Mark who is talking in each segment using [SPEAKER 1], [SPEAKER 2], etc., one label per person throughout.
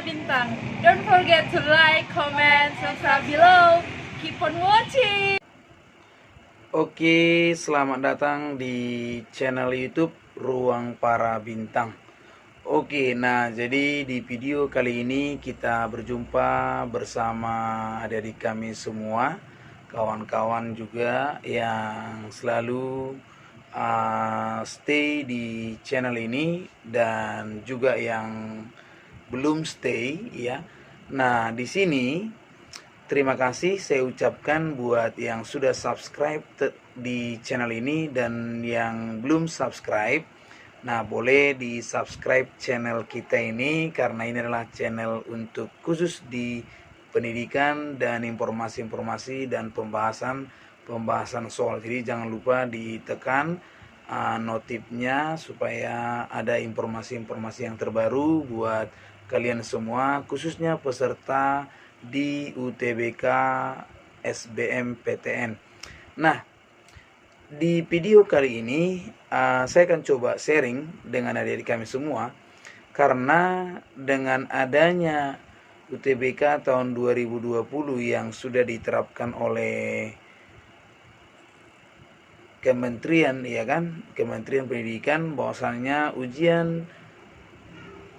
[SPEAKER 1] Bintang. Don't forget to like, comment, subscribe below. Keep on watching.
[SPEAKER 2] Oke, selamat datang di channel YouTube Ruang Para Bintang. Oke, nah jadi di video kali ini kita berjumpa bersama adik-adik kami semua, kawan-kawan juga yang selalu stay di channel ini dan juga yang belum stay ya. Nah, di sini terima kasih saya ucapkan buat yang sudah subscribe di channel ini dan yang belum subscribe. Nah, boleh di subscribe channel kita ini karena ini adalah channel untuk khusus di pendidikan dan informasi-informasi dan pembahasan soal. Jadi jangan lupa ditekan notifnya supaya ada informasi-informasi yang terbaru buat kalian semua, khususnya peserta di UTBK SBMPTN. Nah, di video kali ini saya akan coba sharing dengan adik-adik kami semua, karena dengan adanya UTBK tahun 2020 yang sudah diterapkan oleh Kementerian, ya kan, Kementerian Pendidikan, bahwasannya ujian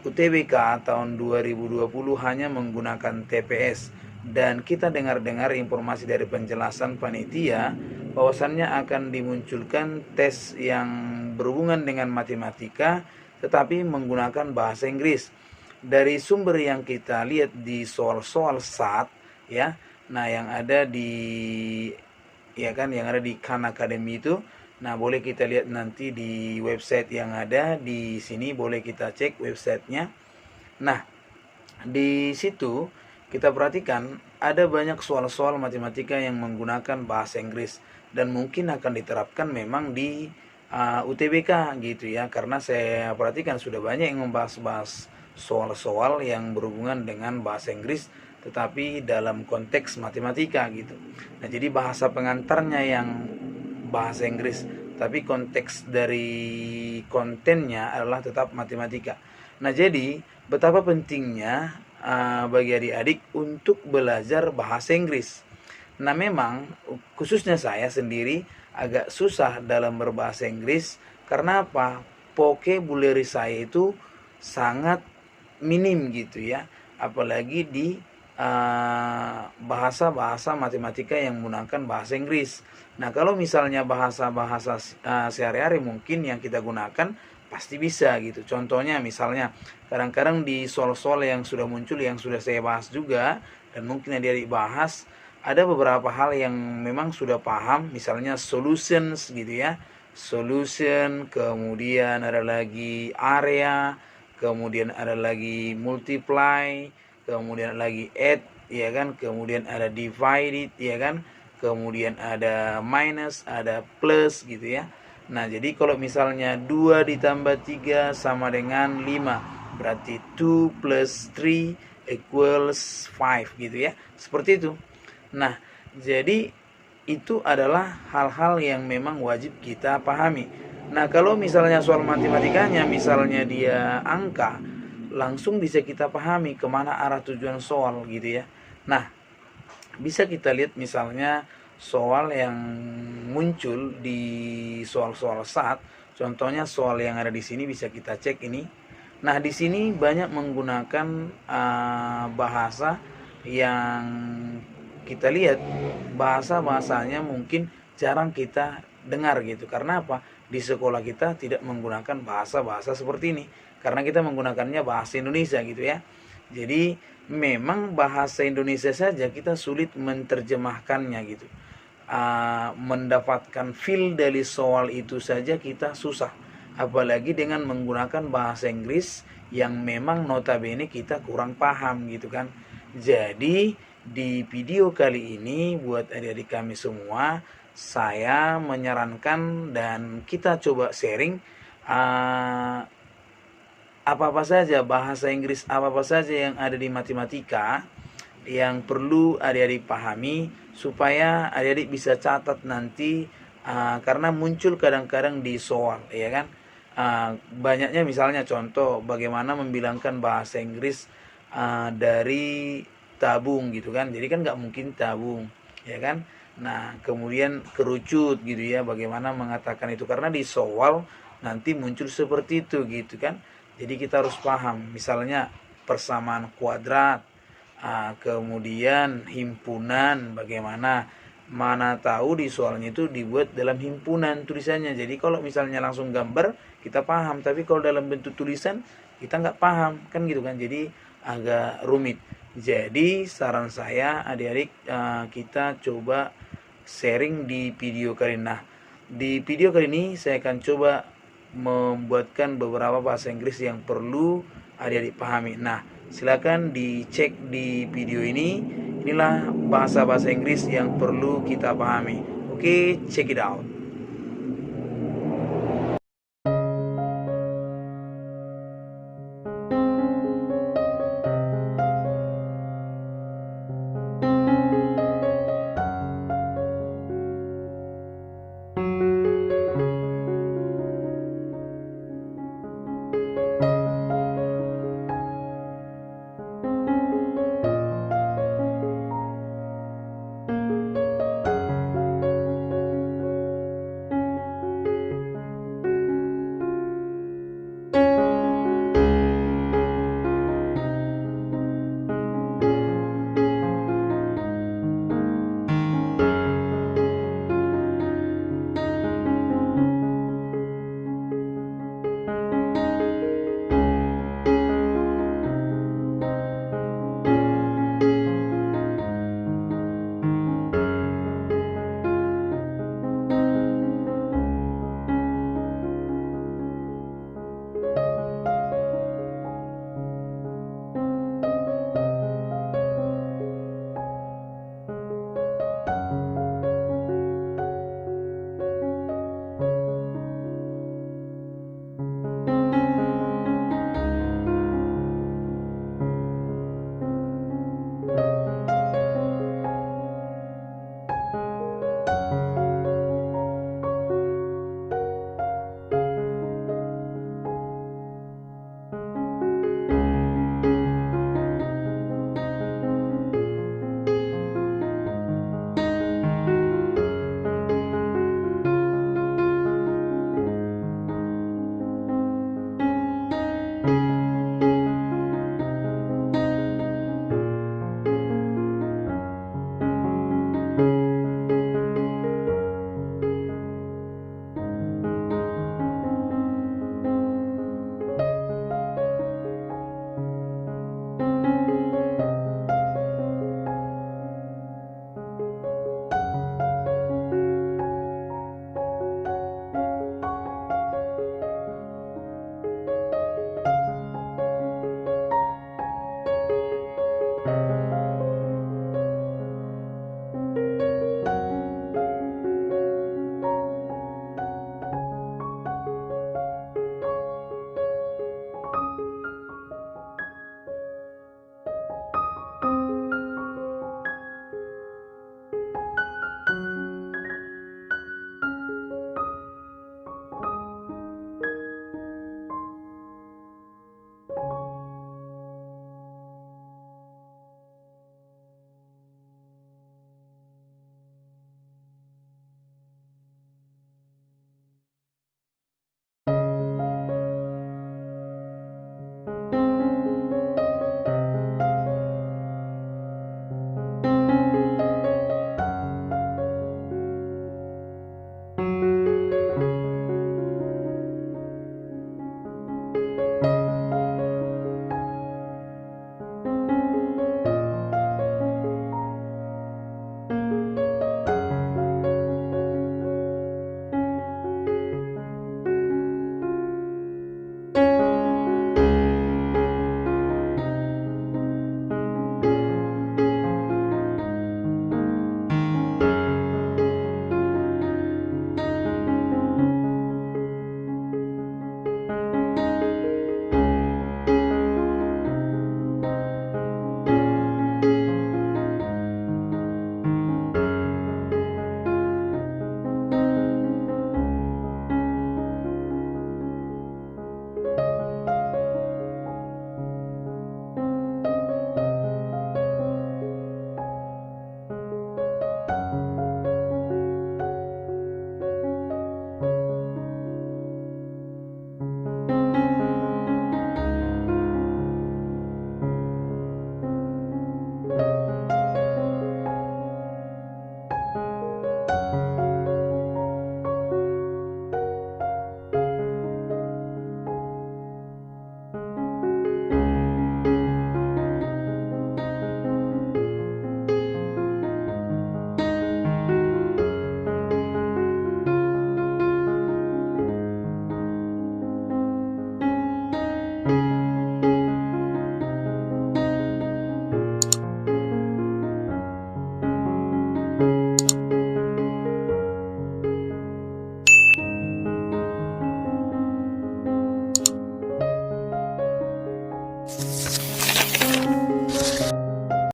[SPEAKER 2] UTBK tahun 2020 hanya menggunakan TPS, dan kita dengar-dengar informasi dari penjelasan panitia bahwasannya akan dimunculkan tes yang berhubungan dengan matematika tetapi menggunakan bahasa Inggris. Dari sumber yang kita lihat di soal-soal SAT ya, nah yang ada di Khan Academy itu. Nah, boleh kita lihat nanti di website yang ada di sini, boleh kita cek websitenya. Nah, di situ kita perhatikan ada banyak soal-soal matematika yang menggunakan bahasa Inggris dan mungkin akan diterapkan memang di UTBK gitu ya, karena saya perhatikan sudah banyak yang membahas soal-soal yang berhubungan dengan bahasa Inggris tetapi dalam konteks matematika gitu. Nah, jadi bahasa pengantarnya yang bahasa Inggris, tapi konteks dari kontennya adalah tetap matematika. Nah, jadi betapa pentingnya bagi adik-adik untuk belajar bahasa Inggris. Nah, memang khususnya saya sendiri agak susah dalam berbahasa Inggris. Karena apa? Vocabulary saya itu sangat minim gitu ya, apalagi di bahasa-bahasa matematika yang menggunakan bahasa Inggris. Nah, kalau misalnya bahasa-bahasa sehari-hari mungkin yang kita gunakan pasti bisa gitu. Contohnya misalnya kadang-kadang di soal-soal yang sudah muncul, yang sudah saya bahas juga dan mungkin adik-adik bahas, ada beberapa hal yang memang sudah paham, misalnya solutions gitu ya. Solution, kemudian ada lagi area, kemudian ada lagi multiply, kemudian lagi add, ya kan, kemudian ada divided, ya kan, kemudian ada minus, ada plus gitu ya. Nah, jadi kalau misalnya 2 ditambah 3 sama dengan 5, berarti 2 plus 3 equals 5 gitu ya, seperti itu. Nah, jadi itu adalah hal-hal yang memang wajib kita pahami. Nah, kalau misalnya soal matematikanya, misalnya dia angka, langsung bisa kita pahami kemana arah tujuan soal gitu ya. Nah, bisa kita lihat misalnya soal yang muncul di soal-soal SAT. Contohnya soal yang ada di sini bisa kita cek ini. Nah, di sini banyak menggunakan bahasa yang kita lihat bahasa-bahasanya mungkin jarang kita dengar gitu. Karena apa? Di sekolah kita tidak menggunakan bahasa-bahasa seperti ini, karena kita menggunakannya bahasa Indonesia gitu ya. Jadi memang bahasa Indonesia saja kita sulit menerjemahkannya gitu. Mendapatkan feel dari soal itu saja kita susah, apalagi dengan menggunakan bahasa Inggris yang memang notabene kita kurang paham gitu kan. Jadi di video kali ini buat adik-adik kami semua, saya menyarankan dan kita coba sharing apa-apa saja bahasa Inggris, apa-apa saja yang ada di matematika yang perlu adik-adik pahami supaya adik-adik bisa catat nanti, karena muncul kadang-kadang di soal, ya kan. Banyaknya misalnya contoh bagaimana membilangkan bahasa Inggris dari tabung gitu kan, jadi kan nggak mungkin tabung, ya kan. Nah, kemudian kerucut gitu ya, bagaimana mengatakan itu, karena di soal nanti muncul seperti itu gitu kan. Jadi kita harus paham, misalnya persamaan kuadrat, kemudian himpunan, bagaimana, mana tahu di soalnya itu dibuat dalam himpunan tulisannya. Jadi kalau misalnya langsung gambar kita paham, tapi kalau dalam bentuk tulisan kita nggak paham kan gitu kan, jadi agak rumit. Jadi saran saya adik-adik, kita coba sharing di video kali ini. Nah, di video kali ini saya akan coba membuatkan beberapa bahasa Inggris yang perlu adik-adik pahami. Nah, silakan dicek di video ini. Inilah bahasa-bahasa Inggris yang perlu kita pahami. Oke, check it out.